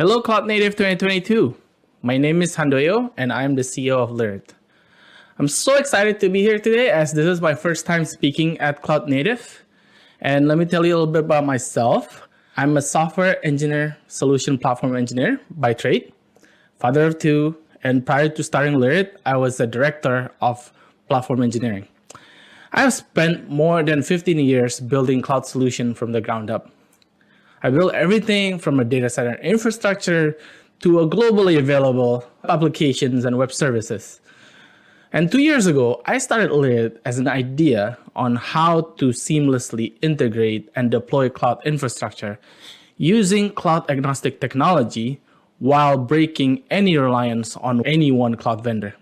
Hello, Cloud Native 2022. My name is Handoyo, and I am the CEO of Lyrit. I'm so excited to be here today as this is my first time speaking at Cloud Native. And let me tell you a little bit about myself. I'm a software engineer, solution platform engineer by trade, father of two, and prior to starting Lyrit, I was a director of platform engineering. I have spent more than 15 years building cloud solutions from the ground up. I built everything from a data center infrastructure to a globally available applications and web services. And 2 years ago, I started Lyrit as an idea on how to seamlessly integrate and deploy cloud infrastructure using cloud-agnostic technology while breaking any reliance on any one cloud vendor.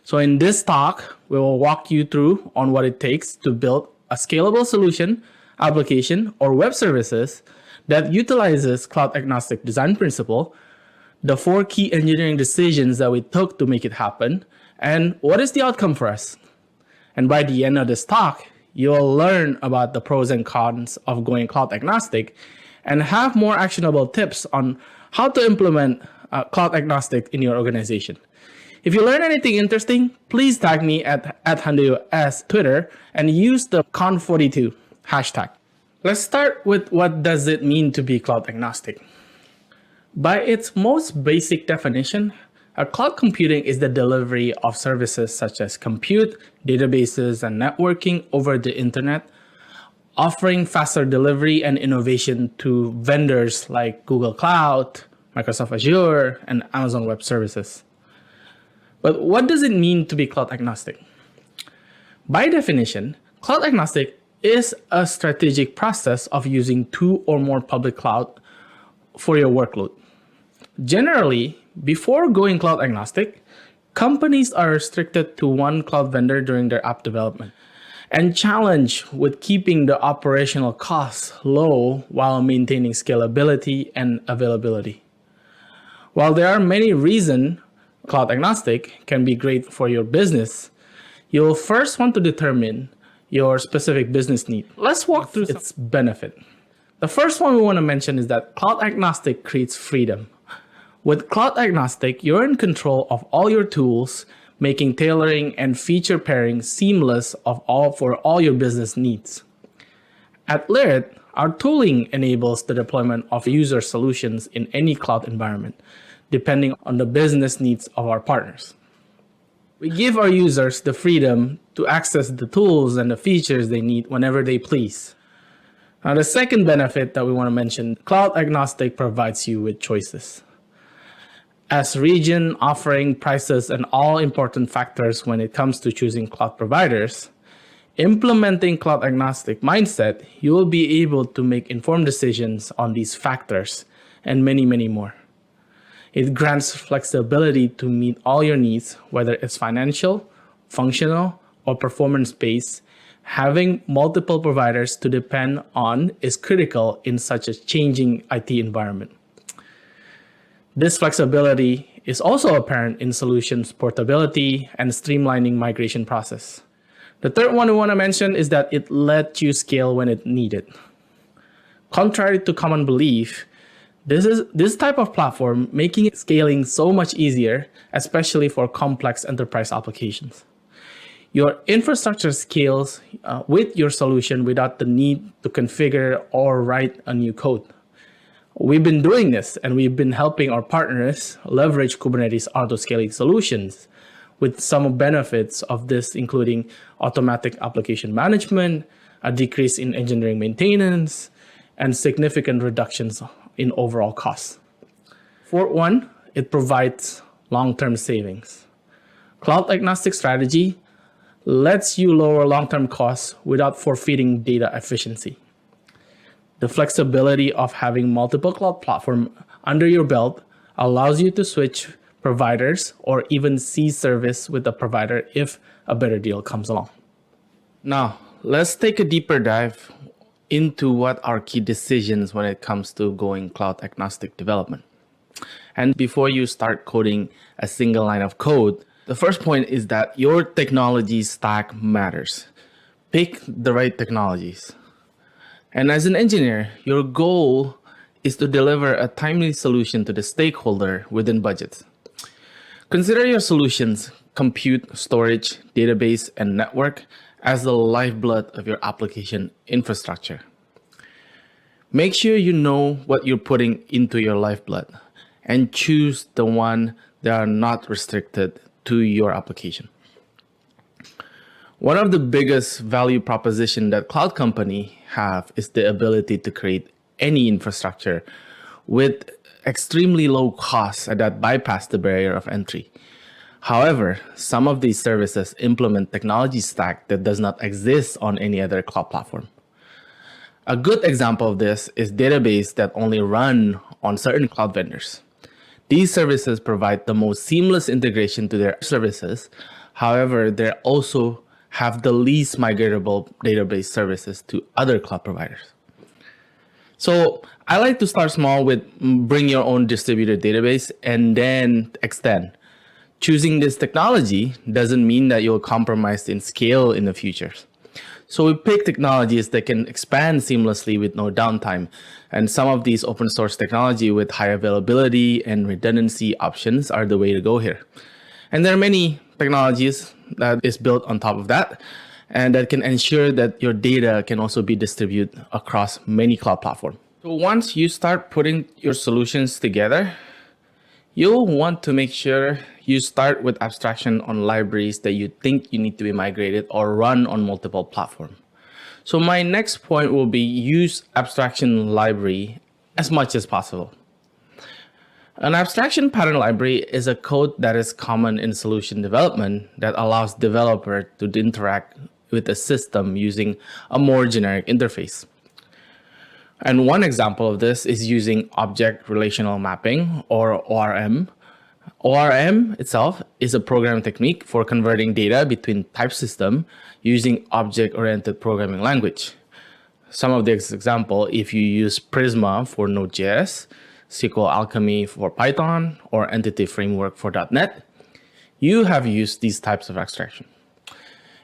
So in this talk, we will walk you through on what it takes to build a scalable solution, application, or web services that utilizes cloud-agnostic design principle, the 4 key engineering decisions that we took to make it happen, and what is the outcome for us. And by the end of this talk, you'll learn about the pros and cons of going cloud-agnostic and have more actionable tips on how to implement cloud-agnostic in your organization. If you learn anything interesting, please tag me at Handoyo as Twitter and use the Conf42 hashtag. Let's start with what does it mean to be cloud-agnostic. By its most basic definition, a cloud computing is the delivery of services such as compute, databases, and networking over the internet, offering faster delivery and innovation to vendors like Google Cloud, Microsoft Azure, and Amazon Web Services. But what does it mean to be cloud agnostic? By definition, cloud agnostic is a strategic process of using 2 or more public cloud for your workload. Generally, before going cloud agnostic, companies are restricted to one cloud vendor during their app development and challenged with keeping the operational costs low while maintaining scalability and availability. While there are many reasons cloud agnostic can be great for your business, you'll first want to determine your specific business need. Let's walk through its benefit. The first one we want to mention is that cloud agnostic creates freedom. With cloud agnostic, you're in control of all your tools, making tailoring and feature pairing seamless for all your business needs. At Lyrit, our tooling enables the deployment of user solutions in any cloud environment, depending on the business needs of our partners. We give our users the freedom to access the tools and the features they need whenever they please. Now, the second benefit that we want to mention, cloud agnostic provides you with choices. As region, offering, prices, and all important factors when it comes to choosing cloud providers, implementing cloud agnostic mindset, you will be able to make informed decisions on these factors and many, many more. It grants flexibility to meet all your needs, whether it's financial, functional, or performance-based. Having multiple providers to depend on is critical in such a changing IT environment. This flexibility is also apparent in solutions portability and streamlining migration process. The third one we want to mention is that it lets you scale when it needed. Contrary to common belief, this type of platform making scaling so much easier, especially for complex enterprise applications. Your infrastructure scales with your solution without the need to configure or write a new code. We've been doing this, and we've been helping our partners leverage Kubernetes auto-scaling solutions with some benefits of this, including automatic application management, a decrease in engineering maintenance, and significant reductions in overall costs. Fourth one, it provides long-term savings. Cloud-agnostic strategy lets you lower long-term costs without forfeiting data efficiency. The flexibility of having multiple cloud platforms under your belt allows you to switch providers or even cease service with a provider if a better deal comes along. Now, let's take a deeper dive into what are key decisions when it comes to going cloud agnostic development. And before you start coding a single line of code, the first point is that your technology stack matters. Pick the right technologies. And as an engineer, your goal is to deliver a timely solution to the stakeholder within budgets. Consider your solutions, compute, storage, database, and network as the lifeblood of your application infrastructure. Make sure you know what you're putting into your lifeblood and choose the one that are not restricted to your application. One of the biggest value proposition that cloud company have is the ability to create any infrastructure with extremely low costs that bypass the barrier of entry. However, some of these services implement technology stack that does not exist on any other cloud platform. A good example of this is database that only run on certain cloud vendors. These services provide the most seamless integration to their services. However, they also have the least migratable database services to other cloud providers. So I like to start small with bring your own distributed database and then extend. Choosing this technology doesn't mean that you'll compromise in scale in the future. So we pick technologies that can expand seamlessly with no downtime. And some of these open source technology with high availability and redundancy options are the way to go here. And there are many technologies that is built on top of that and that can ensure that your data can also be distributed across many cloud platforms. So once you start putting your solutions together, you'll want to make sure you start with abstraction on libraries that you think you need to be migrated or run on multiple platforms. So my next point will be use abstraction library as much as possible. An abstraction pattern library is a code that is common in solution development that allows developers to interact with the system using a more generic interface. And one example of this is using object relational mapping or ORM. ORM itself is a programming technique for converting data between type system using object-oriented programming language. Some of the example, if you use Prisma for Node.js, SQL Alchemy for Python, or Entity Framework for .NET, you have used these types of abstraction.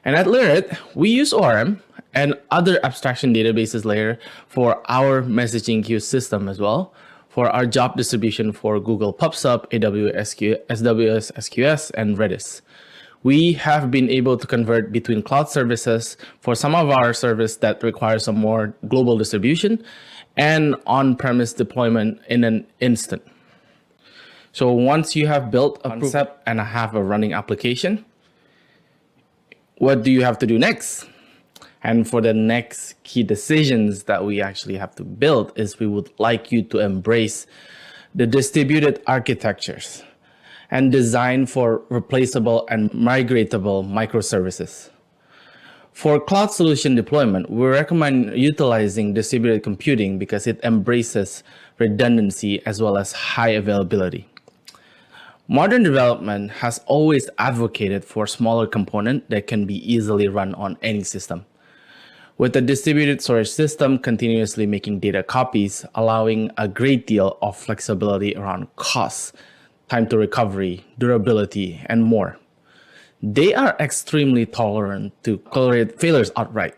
And at Lyrit, we use ORM and other abstraction databases layer for our messaging queue system as well, for our job distribution for Google PubSub, AWS SQS, and Redis. We have been able to convert between cloud services for some of our service that require some more global distribution and on-premise deployment in an instant. So once you have built a concept and have a running application, what do you have to do next? And for the next key decisions that we actually have to build is we would like you to embrace the distributed architectures and design for replaceable and migratable microservices. For cloud solution deployment, we recommend utilizing distributed computing because it embraces redundancy as well as high availability. Modern development has always advocated for smaller components that can be easily run on any system. With a distributed storage system continuously making data copies, allowing a great deal of flexibility around costs, time to recovery, durability, and more. They are extremely tolerant to tolerate failures outright.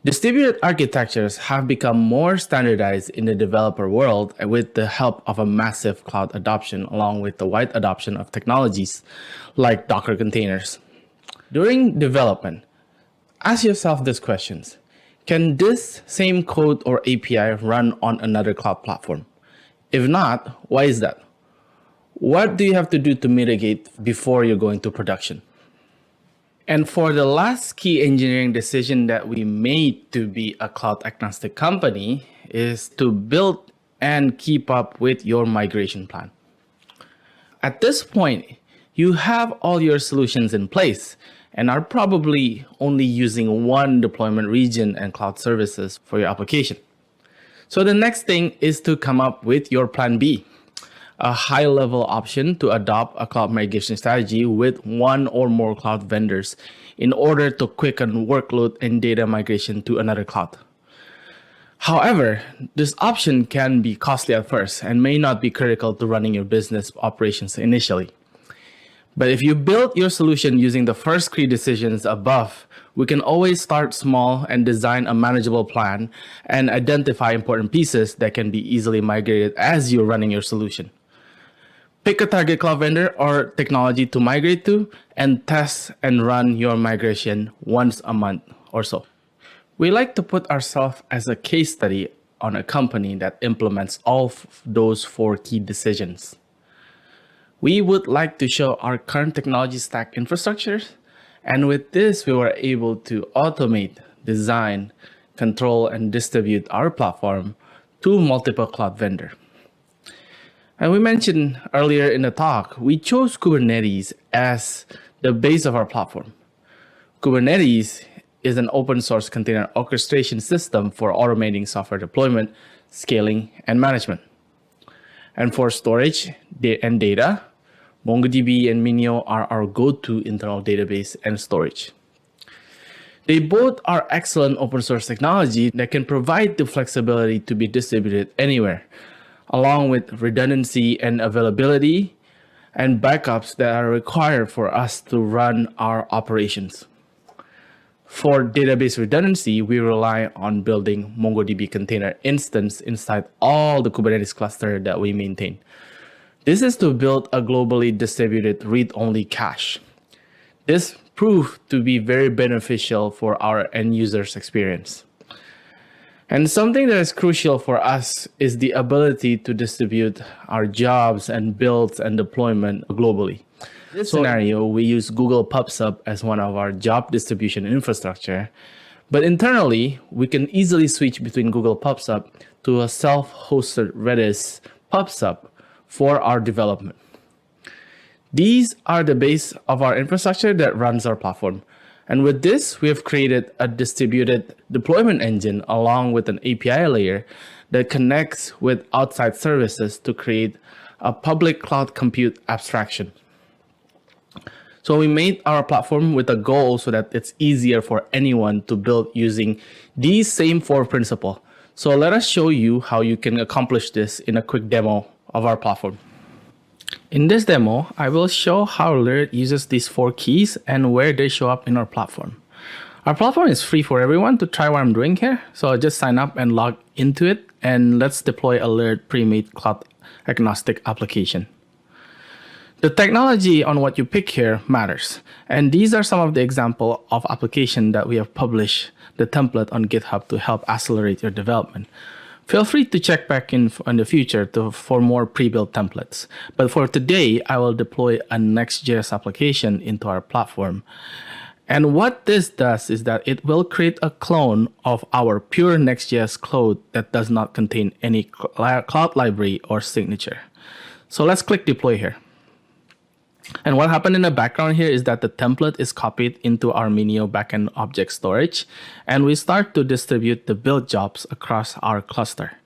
Distributed architectures have become more standardized in the developer world with the help of a massive cloud adoption, along with the wide adoption of technologies like Docker containers. During development, ask yourself these questions. Can this same code or API run on another cloud platform? If not, why is that? What do you have to do to mitigate before you're going to production? And for the last key engineering decision that we made to be a cloud-agnostic company is to build and keep up with your migration plan. At this point, you have all your solutions in place and are probably only using one deployment region and cloud services for your application. So the next thing is to come up with your plan B, a high-level option to adopt a cloud migration strategy with one or more cloud vendors in order to quicken workload and data migration to another cloud. However, this option can be costly at first and may not be critical to running your business operations initially. But if you build your solution using the first three decisions above, we can always start small and design a manageable plan and identify important pieces that can be easily migrated as you're running your solution. Pick a target cloud vendor or technology to migrate to and test and run your migration once a month or so. We like to put ourselves as a case study on a company that implements all of those four key decisions. We would like to show our current technology stack infrastructures, and with this, we were able to automate, design, control, and distribute our platform to multiple cloud vendors. And we mentioned earlier in the talk, we chose Kubernetes as the base of our platform. Kubernetes is an open source container orchestration system for automating software deployment, scaling, and management. And for storage and data, MongoDB and Minio are our go-to internal database and storage. They both are excellent open source technology that can provide the flexibility to be distributed anywhere, along with redundancy and availability and backups that are required for us to run our operations. For database redundancy, we rely on building MongoDB container instance inside all the Kubernetes cluster that we maintain. This is to build a globally distributed read-only cache. This proved to be very beneficial for our end users' experience. And something that is crucial for us is the ability to distribute our jobs and builds and deployment globally. In this scenario, we use Google PubSub as one of our job distribution infrastructure, but internally, we can easily switch between Google PubSub to a self-hosted Redis PubSub for our development. These are the base of our infrastructure that runs our platform. And with this, we have created a distributed deployment engine along with an API layer that connects with outside services to create a public cloud compute abstraction. So we made our platform with a goal so that it's easier for anyone to build using these same four principles. So let us show you how you can accomplish this in a quick demo of our platform. In this demo, I will show how Lyrt uses these four keys and where they show up in our platform. Our platform is free for everyone to try what I'm doing here. So I'll just sign up and log into it, and let's deploy a Lyrt pre-made cloud-agnostic application. The technology on what you pick here matters. And these are some of the examples of application that we have published the template on GitHub to help accelerate your development. Feel free to check back in the future for more pre-built templates. But for today, I will deploy a Next.js application into our platform. And what this does is that it will create a clone of our pure Next.js code that does not contain any cloud library or signature. So let's click deploy here. And what happened in the background here is that the template is copied into our Minio backend object storage, and we start to distribute the build jobs across our cluster.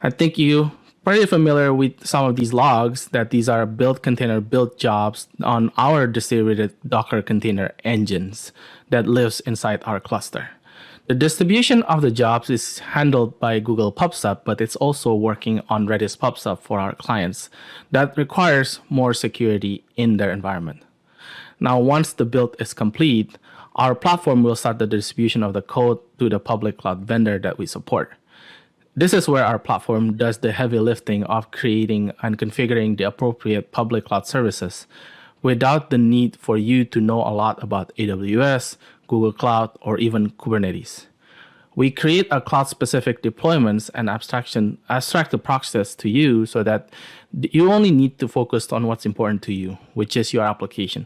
I think you're pretty familiar with some of these logs, that these are build container build jobs on our distributed Docker container engines that lives inside our cluster. The distribution of the jobs is handled by Google PubSub, but it's also working on Redis PubSub for our clients that requires more security in their environment. Now, once the build is complete, our platform will start the distribution of the code to the public cloud vendor that we support. This is where our platform does the heavy lifting of creating and configuring the appropriate public cloud services without the need for you to know a lot about AWS, Google Cloud, or even Kubernetes. We create a cloud-specific deployments and abstract the process to you so that you only need to focus on what's important to you, which is your application.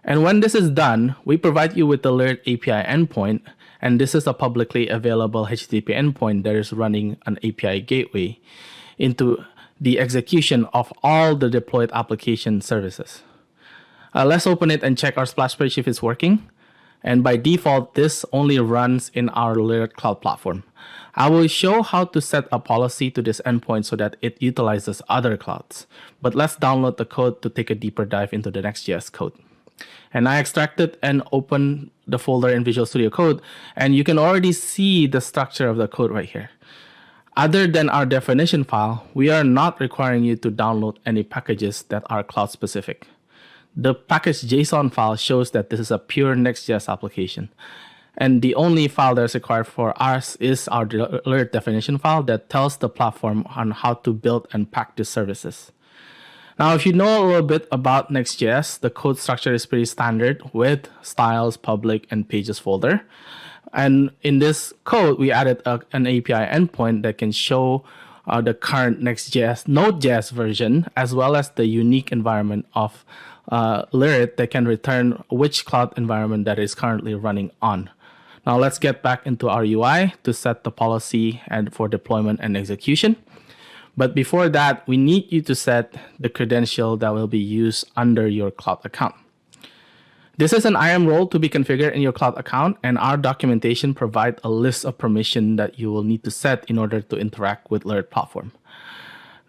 And when this is done, we provide you with the Lyrt API endpoint, and this is a publicly available HTTP endpoint that is running an API gateway into the execution of all the deployed application services. Let's open it and check our splash page if it's working. And by default, this only runs in our Lyrt cloud platform. I will show how to set a policy to this endpoint so that it utilizes other clouds. But let's download the code to take a deeper dive into the Next.js code. And I extracted and opened the folder in Visual Studio Code, and you can already see the structure of the code right here. Other than our definition file, we are not requiring you to download any packages that are cloud specific. The package.json file shows that this is a pure Next.js application. And the only file that's required for us is our alert definition file that tells the platform on how to build and pack the services. Now, if you know a little bit about Next.js, the code structure is pretty standard with styles, public, and pages folder. And in this code, we added an API endpoint that can show the current Next.js, Node.js version, as well as the unique environment of Lyrit that can return which cloud environment that is currently running on. Now let's get back into our UI to set the policy and for deployment and execution. But before that, we need you to set the credential that will be used under your cloud account. This is an IAM role to be configured in your cloud account, and our documentation provides a list of permissions that you will need to set in order to interact with Lyrit platform.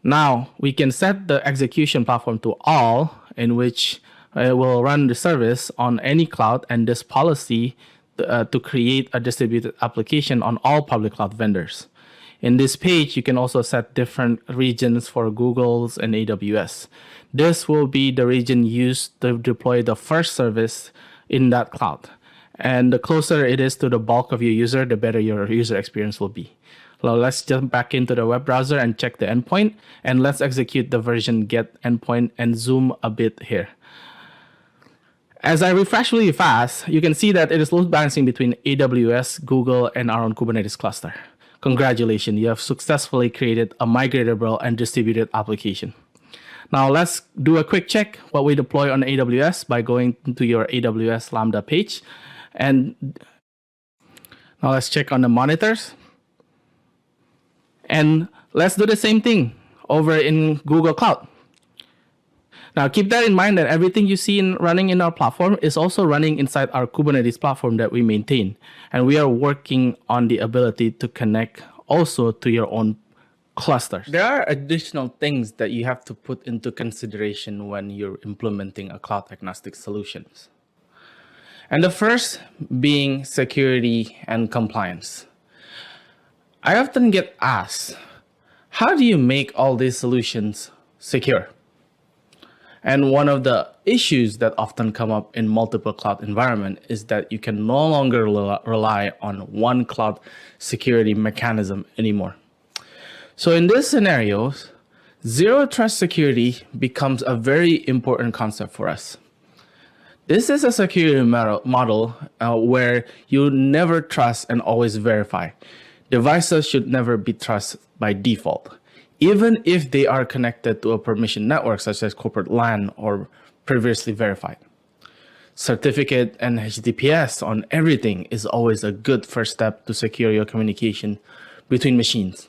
Now, we can set the execution platform to all, in which it will run the service on any cloud, and this policy to create a distributed application on all public cloud vendors. In this page, you can also set different regions for Google's and AWS. This will be the region used to deploy the first service in that cloud. And the closer it is to the bulk of your user, the better your user experience will be. So let's jump back into the web browser and check the endpoint. And let's execute the version get endpoint and zoom a bit here. As I refresh really fast, you can see that it is load balancing between AWS, Google, and our own Kubernetes cluster. Congratulations, you have successfully created a migratable and distributed application. Now let's do a quick check what we deploy on AWS by going into your AWS Lambda page. And now let's check on the monitors. And let's do the same thing over in Google Cloud. Now keep that in mind that everything you see running in our platform is also running inside our Kubernetes platform that we maintain. And we are working on the ability to connect also to your own clusters. There are additional things that you have to put into consideration when you're implementing a cloud-agnostic solutions. And the first being security and compliance. I often get asked, how do you make all these solutions secure? And one of the issues that often come up in multiple cloud environment is that you can no longer rely on one cloud security mechanism anymore. So in these scenarios, zero trust security becomes a very important concept for us. This is a security model where you never trust and always verify. Devices should never be trusted by default, even if they are connected to a permission network such as corporate LAN or previously verified. Certificate and HTTPS on everything is always a good first step to secure your communication between machines.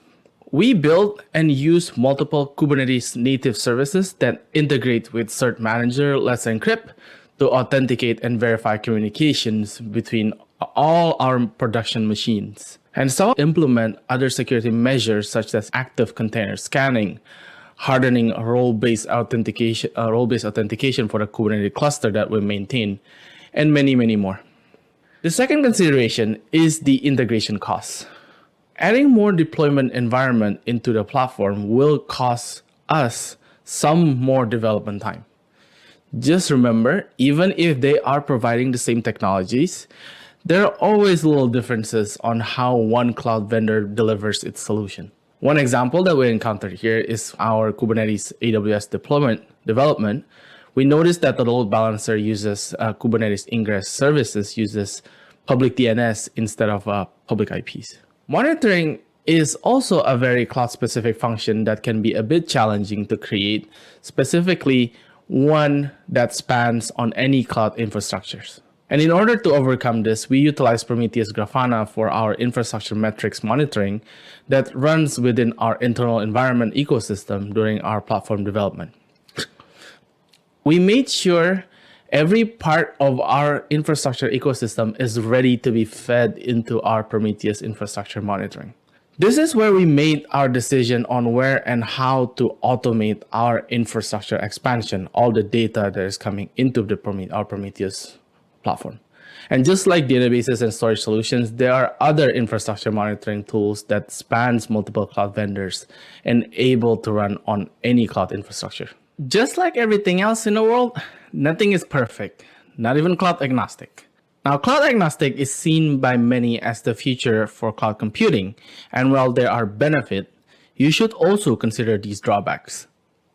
We build and use multiple Kubernetes native services that integrate with Cert Manager, Let's Encrypt, to authenticate and verify communications between all our production machines. And some implement other security measures such as active container scanning, hardening role-based authentication for the Kubernetes cluster that we maintain, and many, many more. The second consideration is the integration costs. Adding more deployment environment into the platform will cost us some more development time. Just remember, even if they are providing the same technologies, there are always little differences on how one cloud vendor delivers its solution. One example that we encountered here is our Kubernetes AWS development. We noticed that the load balancer uses Kubernetes ingress services uses public DNS instead of public IPs. Monitoring is also a very cloud-specific function that can be a bit challenging to create, specifically one that spans on any cloud infrastructures. And in order to overcome this, we utilize Prometheus Grafana for our infrastructure metrics monitoring that runs within our internal environment ecosystem during our platform development. We made sure every part of our infrastructure ecosystem is ready to be fed into our Prometheus infrastructure monitoring. This is where we made our decision on where and how to automate our infrastructure expansion, all the data that is coming into our Prometheus platform. And just like databases and storage solutions, there are other infrastructure monitoring tools that spans multiple cloud vendors and able to run on any cloud infrastructure. Just like everything else in the world, nothing is perfect, not even cloud agnostic. Now, cloud agnostic is seen by many as the future for cloud computing, and while there are benefits, you should also consider these drawbacks.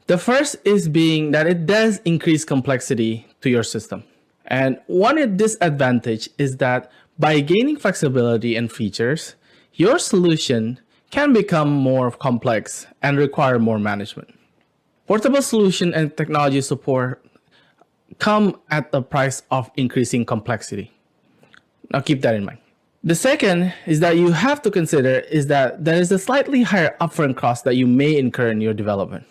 The first is being that it does increase complexity to your system. And one disadvantage is that by gaining flexibility and features, your solution can become more complex and require more management. Portable solution and technology support come at the price of increasing complexity. Now keep that in mind. The second is that you have to consider is that there is a slightly higher upfront cost that you may incur in your development.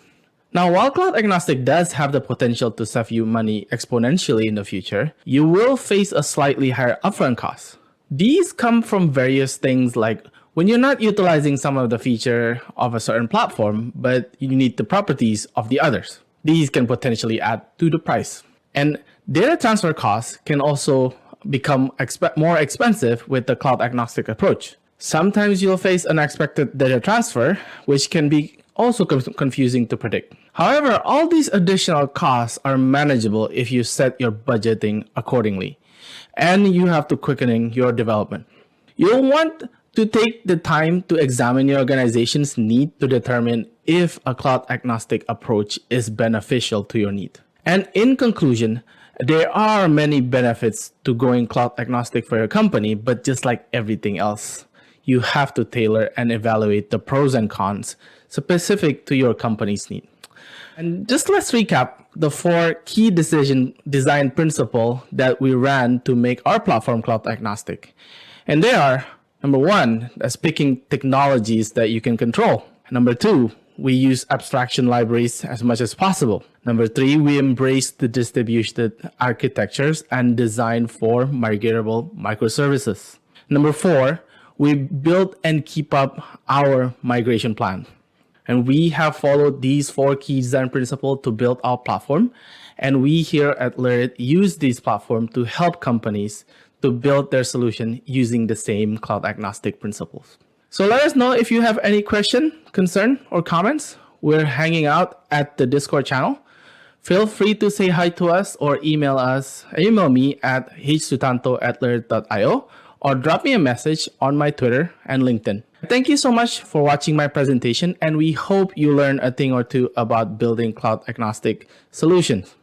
Now, while cloud agnostic does have the potential to save you money exponentially in the future, you will face a slightly higher upfront cost. These come from various things like when you're not utilizing some of the feature of a certain platform, but you need the properties of the others. These can potentially add to the price. And data transfer costs can also become more expensive with the cloud agnostic approach. Sometimes you'll face unexpected data transfer, which can be also confusing to predict. However, all these additional costs are manageable if you set your budgeting accordingly, and you have to quicken your development. You'll want to take the time to examine your organization's need to determine if a cloud agnostic approach is beneficial to your need. And in conclusion, there are many benefits to going cloud agnostic for your company, but just like everything else, you have to tailor and evaluate the pros and cons specific to your company's need. And just let's recap the 4 key design principles that we ran to make our platform cloud agnostic. And they are, number 1, as picking technologies that you can control. Number 2, we use abstraction libraries as much as possible. Number 3, we embrace the distributed architectures and design for migratable microservices. Number 4, we build and keep up our migration plan. And we have followed these 4 key design principles to build our platform. And we here at Lyrit use this platform to help companies to build their solution using the same cloud agnostic principles. So let us know if you have any question, concern, or comments. We're hanging out at the Discord channel. Feel free to say hi to us or email me at hsutanto@lyrit.io or drop me a message on my Twitter and LinkedIn. Thank you so much for watching my presentation, and we hope you learn a thing or two about building cloud agnostic solutions.